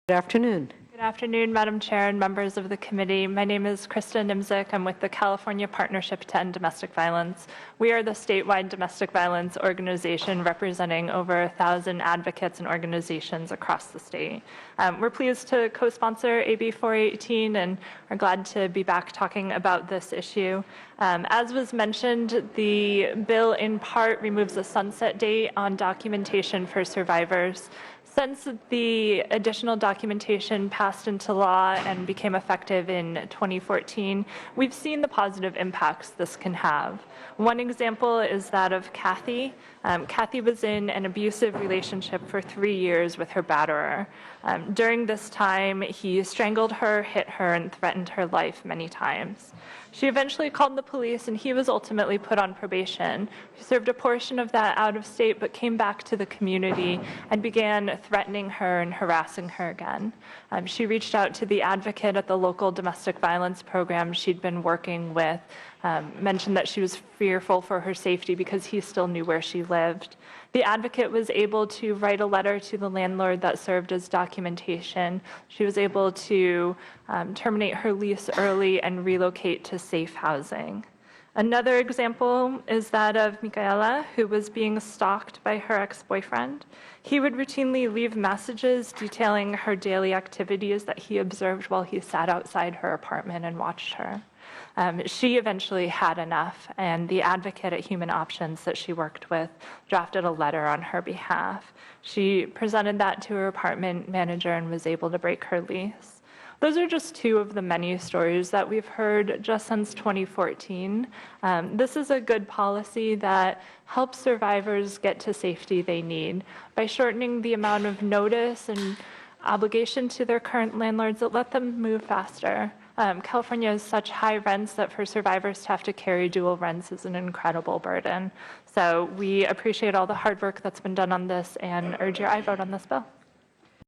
Good afternoon. Good afternoon, Madam Chair and members of the committee. My name is Krista Niemczyk. I'm with the California Partnership to End Domestic Violence. We are the statewide domestic violence organization representing over 1,000 advocates and organizations across the state. We're pleased to co-sponsor AB 418 and are glad to be back talking about this issue. As was mentioned, the bill in part removes a sunset date on documentation for survivors. Since the additional documentation passed into law and became effective in 2014, we've seen the positive impacts this can have. One example is that of Kathy. Kathy was in an abusive relationship for 3 years with her batterer. During this time, he strangled her, hit her, and threatened her life many times. She eventually called the police, and he was ultimately put on probation. He served a portion of that out of state, but came back to the community and began threatening her and harassing her again. She reached out to the advocate at the local domestic violence program she'd been working with, mentioned that she was fearful for her safety because he still knew where she lived. The advocate was able to write a letter to the landlord that served as documentation. She was able to terminate her lease early and relocate to safe housing. Another example is that of Micaela, who was being stalked by her ex-boyfriend. He would routinely leave messages detailing her daily activities that he observed while he sat outside her apartment and watched her. She eventually had enough, and the advocate at Human Options that she worked with drafted a letter on her behalf. She presented that to her apartment manager and was able to break her lease. Those are just two of the many stories that we've heard just since 2014. This is a good policy that helps survivors get to safety they need. By shortening the amount of notice and obligation to their current landlords, it let them move faster. California has such high rents that for survivors to have to carry dual rents is an incredible burden. So we appreciate all the hard work that's been done on this and urge your aye vote on this bill.